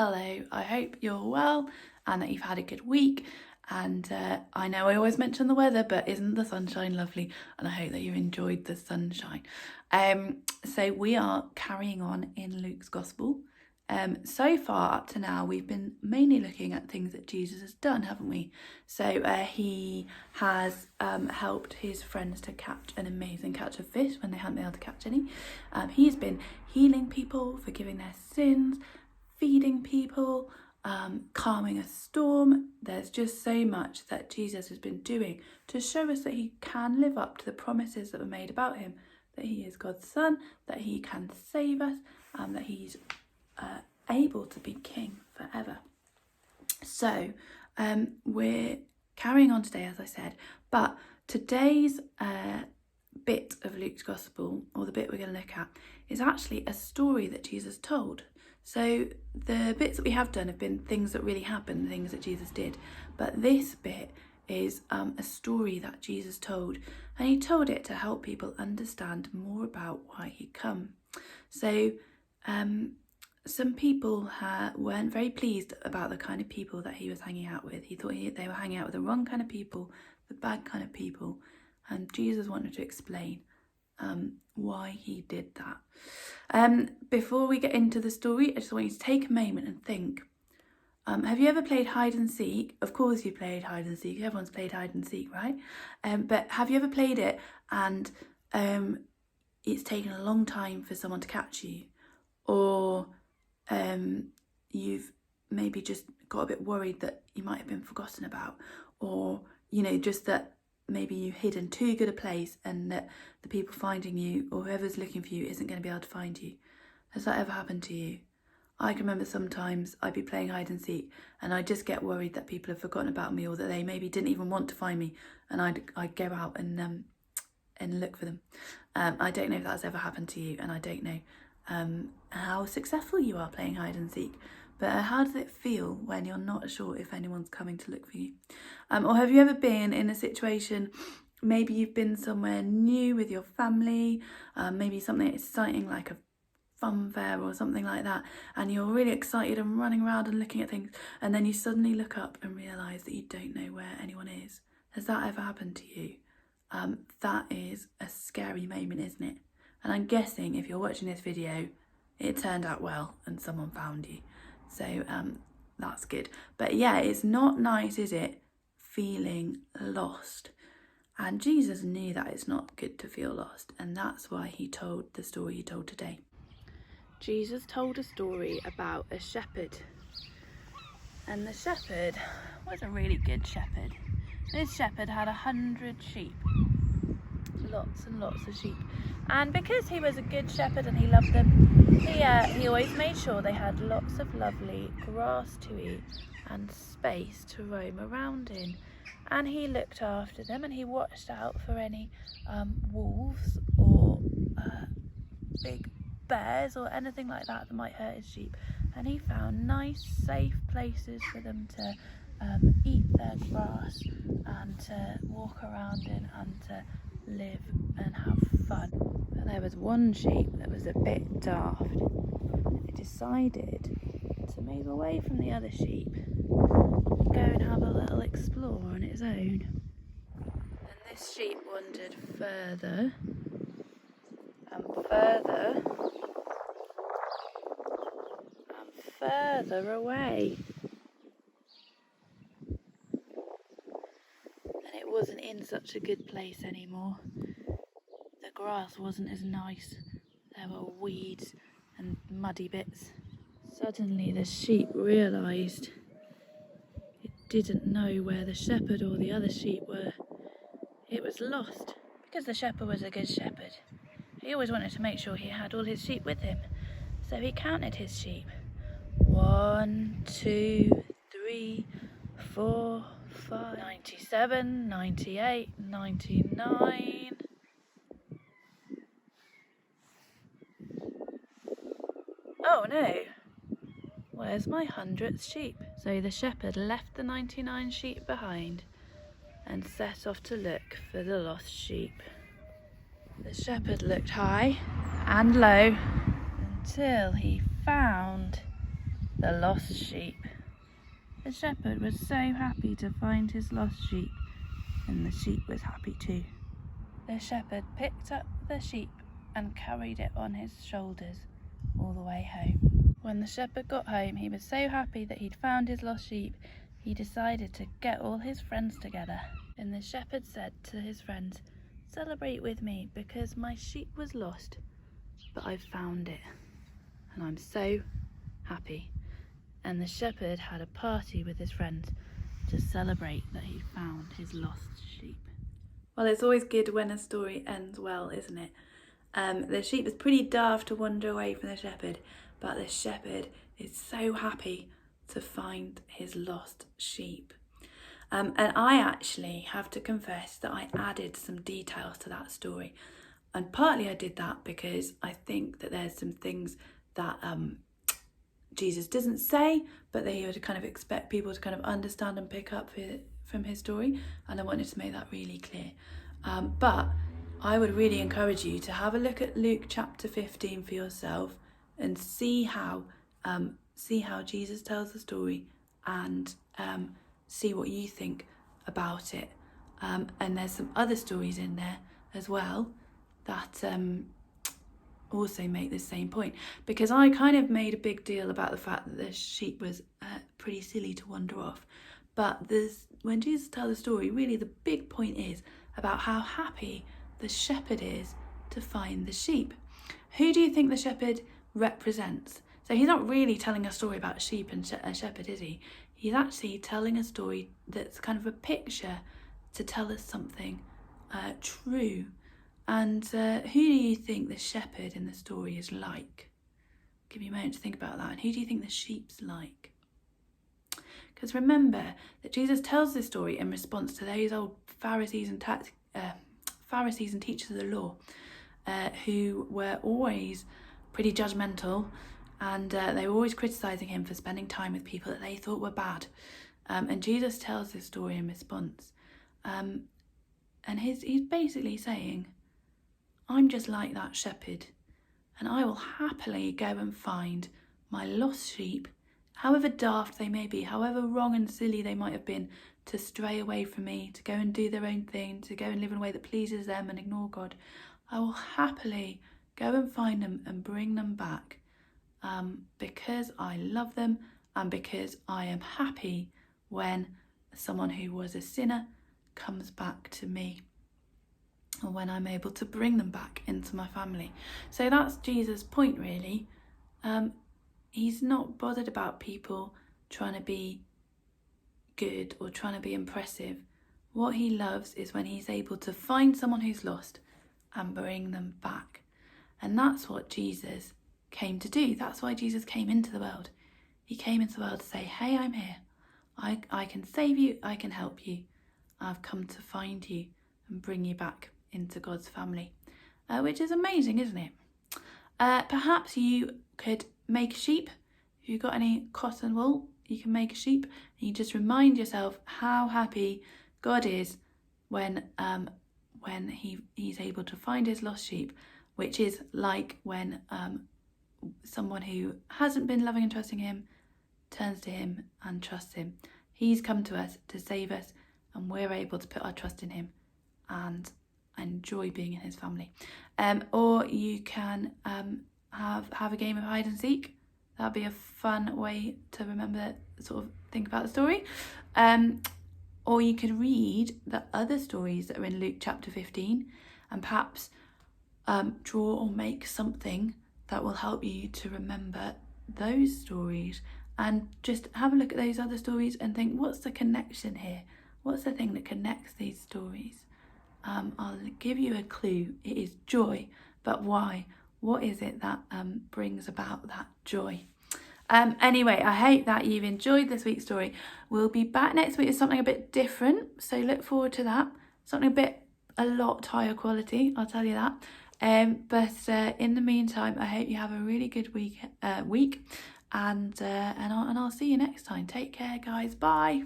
Hello, I hope you're well and that you've had a good week. And I know I always mention the weather, but isn't the sunshine lovely? And I hope that you enjoyed the sunshine. So we are carrying on in Luke's Gospel. So far up to now, we've been mainly looking at things that Jesus has done, haven't we? So he has helped his friends to catch an amazing catch of fish when they hadn't been able to catch any. He's been healing people, forgiving their sins, feeding people, calming a storm. There's just so much that Jesus has been doing to show us that he can live up to the promises that were made about him, that he is God's son, that he can save us, that he's able to be king forever. So we're carrying on today, as I said, but today's bit of Luke's Gospel, or the bit we're going to look at, is actually a story that Jesus told. So the bits that we have done have been things that really happened, things that Jesus did. But this bit is a story that Jesus told. And he told it to help people understand more about why he'd come. So some people weren't very pleased about the kind of people that he was hanging out with. He thought they were hanging out with the wrong kind of people, the bad kind of people. And Jesus wanted to explain why he did that. Before we get into the story, I just want you to take a moment and think. Have you ever played hide and seek? Of course you played hide and seek. Everyone's played hide and seek, right? But have you ever played it and it's taken a long time for someone to catch you? Or you've maybe just got a bit worried that you might have been forgotten about? Or, just that maybe you hid in too good a place and that the people finding you or whoever's looking for you isn't going to be able to find you. Has that ever happened to you? I can remember sometimes I'd be playing hide and seek and I'd just get worried that people have forgotten about me or that they maybe didn't even want to find me, and I'd go out and look for them. I don't know if that's ever happened to you, and I don't know how successful you are playing hide and seek. But how does it feel when you're not sure if anyone's coming to look for you? Or have you ever been in a situation, maybe you've been somewhere new with your family, maybe something exciting like a fun fair or something like that, and you're really excited and running around and looking at things, and then you suddenly look up and realise that you don't know where anyone is. Has that ever happened to you? That is a scary moment, isn't it? And I'm guessing if you're watching this video, it turned out well and someone found you. So that's good. But yeah, it's not nice, is it? Feeling lost. And Jesus knew that it's not good to feel lost. And that's why he told the story he told today. Jesus told a story about a shepherd. And the shepherd was a really good shepherd. This shepherd had 100 sheep. Lots and lots of sheep. And because he was a good shepherd and he loved them, he always made sure they had lots of lovely grass to eat and space to roam around in. And he looked after them and he watched out for any wolves or big bears or anything like that might hurt his sheep. And he found nice, safe places for them to eat their grass and to walk around in and to live and have fun. But there was one sheep that was a bit daft. It decided to move away from the other sheep and go and have a little explore on its own. And this sheep wandered further and further and further away. And it wasn't in such a good place anymore. The grass wasn't as nice. There were weeds and muddy bits. Suddenly the sheep realised it didn't know where the shepherd or the other sheep were. It was lost because the shepherd was a good shepherd. He always wanted to make sure he had all his sheep with him. So he counted his sheep. 1, 2, 3, 4, 5, 97, 98, 99. Oh no, where's my 100th sheep? So the shepherd left the 99 sheep behind and set off to look for the lost sheep. The shepherd looked high and low until he found The lost sheep. The shepherd was so happy to find his lost sheep, and the sheep was happy too. The shepherd picked up the sheep and carried it on his shoulders all the way home. When the shepherd got home, he was so happy that he'd found his lost sheep, he decided to get all his friends together. And the shepherd said to his friends, "Celebrate with me because my sheep was lost, but I've found it, and I'm so happy." And the shepherd had a party with his friends to celebrate that he found his lost sheep. Well, it's always good when a story ends well, isn't it? The sheep is pretty daft to wander away from the shepherd, but the shepherd is so happy to find his lost sheep. And I actually have to confess that I added some details to that story. And partly I did that because I think that there's some things that Jesus doesn't say, but that he would kind of expect people to kind of understand and pick up from his story. And I wanted to make that really clear. But I would really encourage you to have a look at Luke chapter 15 for yourself and see how Jesus tells the story and see what you think about it. And there's some other stories in there as well that also make the same point, because I kind of made a big deal about the fact that the sheep was pretty silly to wander off. But when Jesus tells the story, really the big point is about how happy the shepherd is to find the sheep. Who do you think the shepherd represents? So he's not really telling a story about a sheep and a shepherd, is he? He's actually telling a story that's kind of a picture to tell us something true. And who do you think the shepherd in the story is like? Give me a moment to think about that. And who do you think the sheep's like? Because remember that Jesus tells this story in response to those old Pharisees and teachers of the law who were always pretty judgmental, and they were always criticising him for spending time with people that they thought were bad. And Jesus tells this story in response. And he's basically saying, I'm just like that shepherd, and I will happily go and find my lost sheep, however daft they may be, however wrong and silly they might have been, to stray away from me, to go and do their own thing, to go and live in a way that pleases them and ignore God. I will happily go and find them and bring them back because I love them and because I am happy when someone who was a sinner comes back to me, or when I'm able to bring them back into my family. So that's Jesus' point, really. He's not bothered about people trying to be good or trying to be impressive. What he loves is when he's able to find someone who's lost and bring them back. And that's what Jesus came to do. That's why Jesus came into the world. He came into the world to say, hey, I'm here. I can save you. I can help you. I've come to find you and bring you back into God's family, which is amazing, isn't it? Perhaps you could make a sheep. If you've got any cotton wool, you can make a sheep, and you just remind yourself how happy God is when he's able to find his lost sheep, which is like when someone who hasn't been loving and trusting him turns to him and trusts him. He's come to us to save us, and we're able to put our trust in him and enjoy being in his family. Or you can have a game of hide and seek. That'd be a fun way to remember, sort of think about the story. Or you could read the other stories that are in Luke chapter 15 and perhaps draw or make something that will help you to remember those stories, and just have a look at those other stories and think, what's the connection here? What's the thing that connects these stories? I'll give you a clue. It is joy. But why? What is it that brings about that joy? Anyway, I hope that you've enjoyed this week's story. We'll be back next week with something a bit different, so look forward to that. Something a lot higher quality, I'll tell you that. But in the meantime, I hope you have a really good week, and I'll see you next time. Take care, guys. Bye.